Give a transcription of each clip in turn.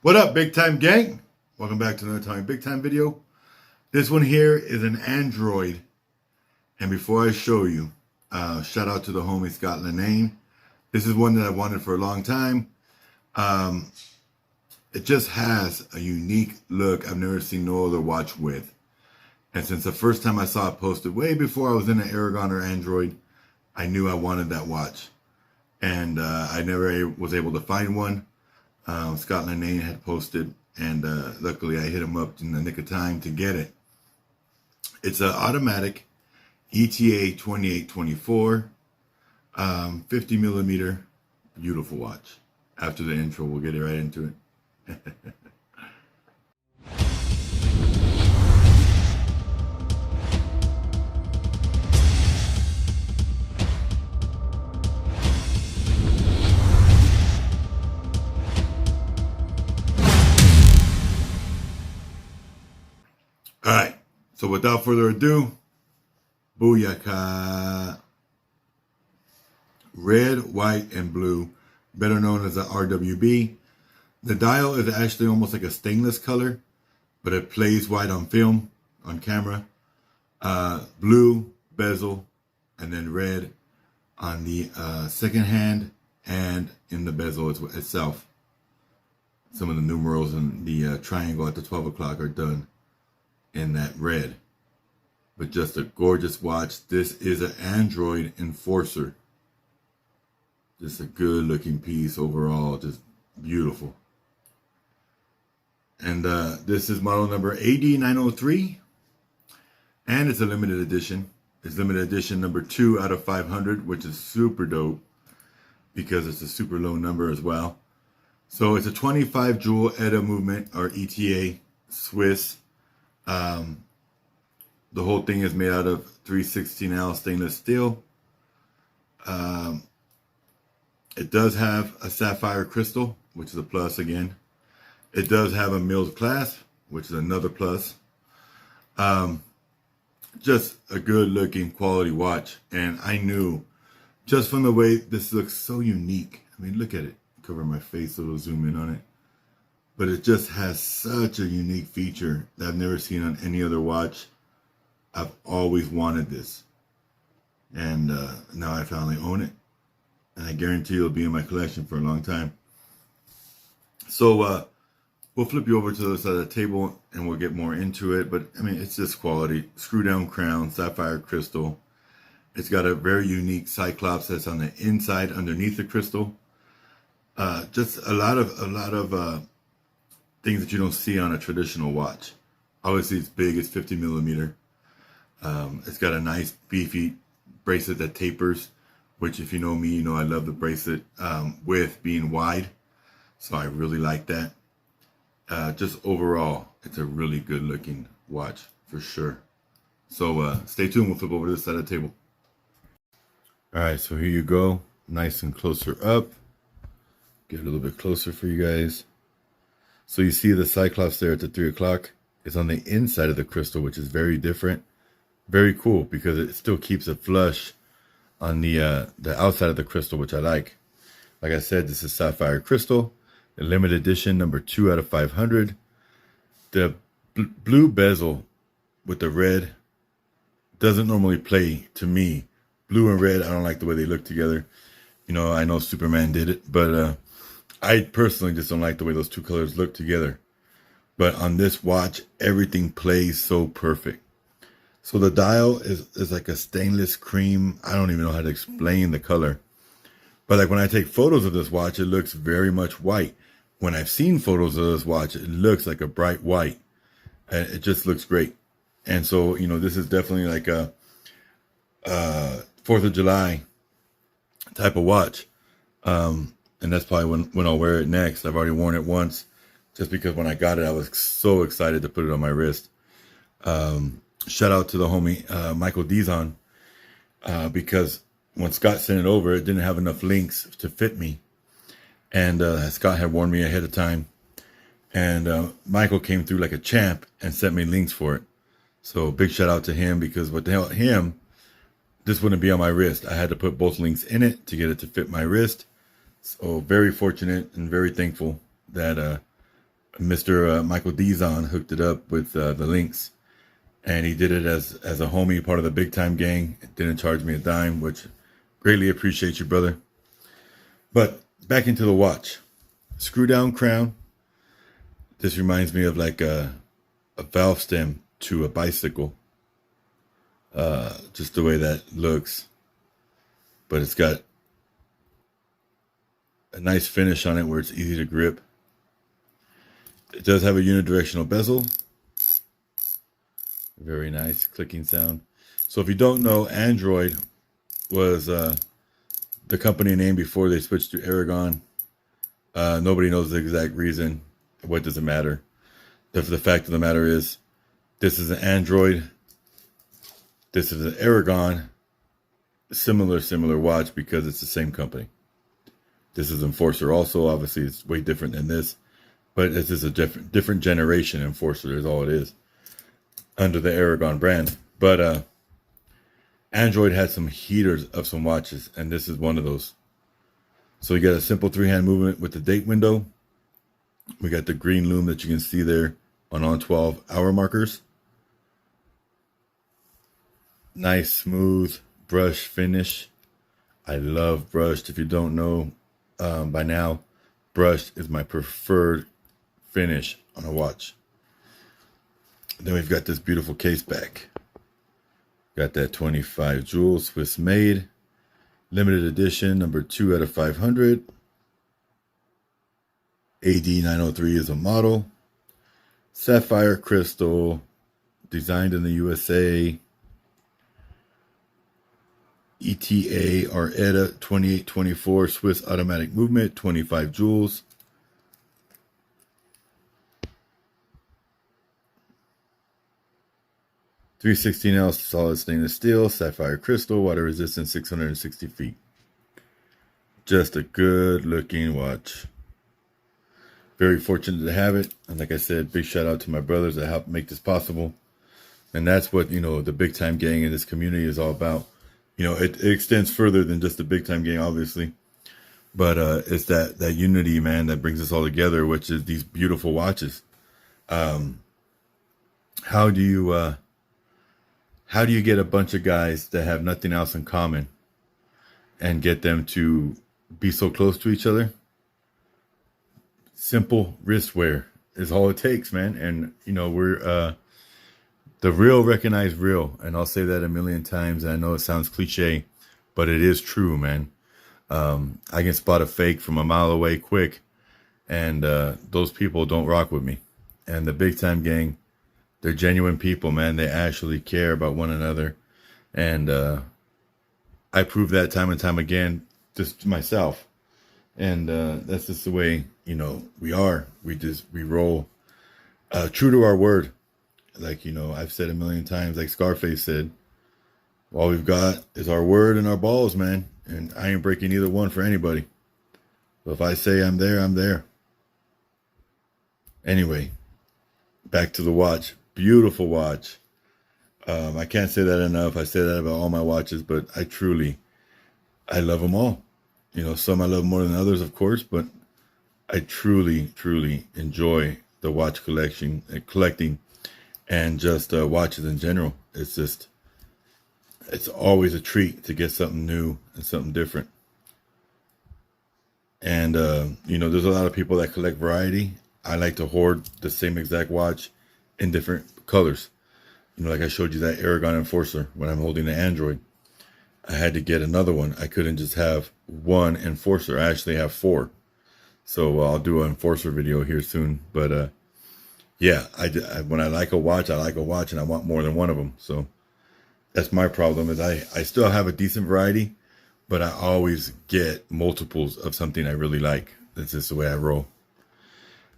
What up, big time gang? Welcome back to another Tommy Big Time video. This one here is an Android. And before I show you, shout out to the homie Scott Lenane. This is one that I wanted for a long time. It just has a unique look I've never seen no other watch with. And since the first time I saw it posted, way before I was in an Aragon or Android, I knew I wanted that watch. And I never was able to find one. Scott Lenane had posted, and luckily I hit him up in the nick of time to get it. It's an automatic ETA 2824, 50 millimeter, beautiful watch. After the intro, we'll get right into it. All right, so without further ado, booyaka. Red, white, and blue, better known as the RWB. The dial is actually almost like a stainless color, but it plays white on film, on camera. Blue bezel, and then red on the second hand and in the bezel itself. Some of the numerals and the triangle at the 12 o'clock are done in that red. But just a gorgeous watch. This is an Android Enforcer. Just a good looking piece overall, just beautiful. And this is model number AD 903, and it's a limited edition. It's limited edition number 2 out of 500, which is super dope because it's a super low number as well. So it's a 25 jewel ETA movement, or ETA Swiss. The whole thing is made out of 316L stainless steel. It does have a sapphire crystal, which is a plus again. It does have a milled clasp, which is another plus. Just a good looking quality watch. And I knew just from the way this looks so unique. I mean, look at it. Cover my face so it'll zoom in on it. But it just has such a unique feature that I've never seen on any other watch. I've always wanted this. And now I finally own it. And I guarantee it'll be in my collection for a long time. So we'll flip you over to the other side of the table and we'll get more into it. But I mean, it's just quality. Screw down crown, sapphire crystal. It's got a very unique cyclops that's on the inside underneath the crystal. Just a lot of things that you don't see on a traditional watch. Obviously it's big, it's 50 millimeter. It's got a nice beefy bracelet that tapers, which if you know me, you know I love the bracelet with being wide. So I really like that. Just overall, it's a really good looking watch for sure. So stay tuned, we'll flip over to this side of the table. All right, so here you go. Nice and closer up. Get a little bit closer for you guys. So you see the cyclops there at the 3 o'clock. It's on the inside of the crystal, which is very different. Very cool because it still keeps it flush on the outside of the crystal, which I like. Like I said, this is sapphire crystal, the limited edition number 2 out of 500. The blue bezel with the red doesn't normally play to me. Blue and red, I don't like the way they look together. You know, I know Superman did it, but I personally just don't like the way those two colors look together. But on this watch, everything plays so perfect. So the dial is like a stainless cream. I don't even know how to explain the color. But like when I take photos of this watch, it looks very much white. When I've seen photos of this watch, it looks like a bright white. And it just looks great. And so, you know, this is definitely like a 4th of July type of watch. And that's probably when I'll wear it next. I've already worn it once. Just because when I got it, I was so excited to put it on my wrist. Shout out to the homie Michael Dizon, because when Scott sent it over, it didn't have enough links to fit me. And Scott had warned me ahead of time. And Michael came through like a champ and sent me links for it. So big shout out to him, because without him, this wouldn't be on my wrist. I had to put both links in it to get it to fit my wrist. So very fortunate and very thankful that Mr. Michael Dizon hooked it up with the links, and he did it as a homie, part of the Big Time gang. Didn't charge me a dime, which greatly appreciate you, brother. But back into the watch. Screw down crown. This reminds me of like a valve stem to a bicycle. Just the way that looks. But it's got a nice finish on it where it's easy to grip. It does have a unidirectional bezel. Very nice clicking sound. So if you don't know, Android was the company name before they switched to Aragon. Nobody knows the exact reason. What does it matter? The fact of the matter is, this is an Android. This is an Aragon. Similar watch because it's the same company. This is Enforcer also. Obviously, it's way different than this. But this is a different generation Enforcer is all it is. Under the Aragon brand. But Android had some heaters of some watches, and this is one of those. So you got a simple 3-hand movement with the date window. We got the green lume that you can see there on 12 hour markers. Nice smooth brush finish. I love brushed. If you don't know by now, brushed is my preferred finish on a watch. Then we've got this beautiful case back. Got that 25 jewel Swiss made. Limited edition, number 2 out of 500. AD 903 is a model. Sapphire crystal, designed in the USA. ETA or ETA 2824 Swiss automatic movement, 25 jewels. .316 ounce solid stainless steel, sapphire crystal, water resistant, 660 feet. Just a good looking watch. Very fortunate to have it. And like I said, big shout out to my brothers that helped make this possible. And that's what, you know, the Big Time gang in this community is all about. You know, it extends further than just the Big Time gang, obviously. But it's that unity, man, that brings us all together, which is these beautiful watches. How do you get a bunch of guys that have nothing else in common and get them to be so close to each other? Simple wrist wear is all it takes, man. And, you know, we're the real recognize real. And I'll say that a million times. And I know it sounds cliche, but it is true, man. I can spot a fake from a mile away quick. And those people don't rock with me. And the Big Time gang, they're genuine people, man. They actually care about one another. And I prove that time and time again, just to myself. And that's just the way, you know, we are. We roll true to our word. Like, you know, I've said a million times, like Scarface said, all we've got is our word and our balls, man. And I ain't breaking either one for anybody. So if I say I'm there, I'm there. Anyway, back to the watch. Beautiful watch. I can't say that enough. I say that about all my watches, but I love them all. You know, some I love more than others, of course, but I truly enjoy the watch collecting and just watches in general. It's always a treat to get something new and something different. And, you know, there's a lot of people that collect variety. I like to hoard the same exact watch in different colors. You know, like I showed you that Aragon Enforcer when I'm holding the Android. I had to get another one. I couldn't just have one Enforcer. I actually have 4. So I'll do an Enforcer video here soon. But yeah, when I like a watch, and I want more than one of them. So that's my problem is I still have a decent variety, but I always get multiples of something I really like. That's just the way I roll.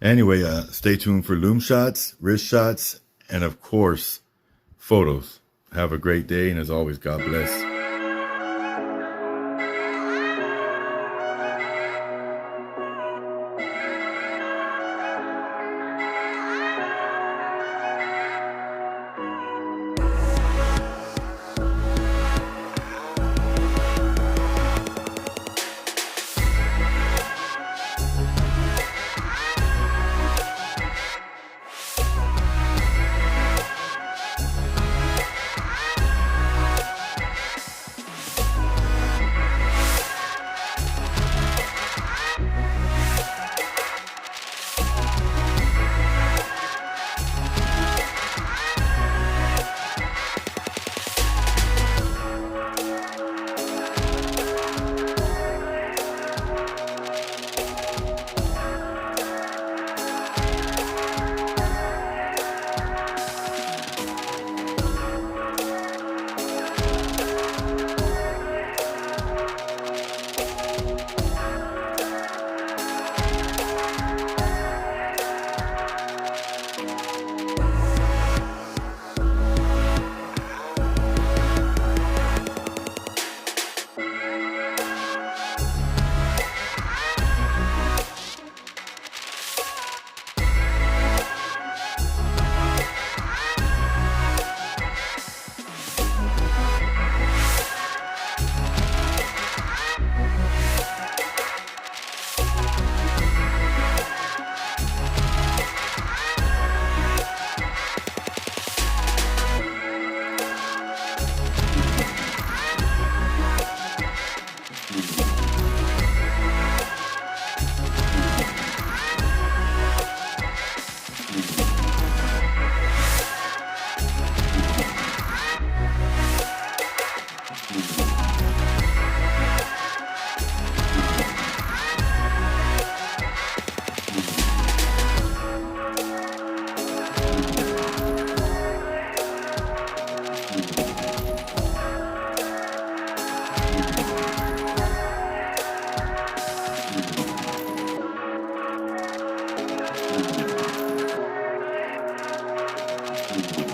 Anyway, stay tuned for loom shots, wrist shots, and of course, photos. Have a great day, and as always, God bless. Bye.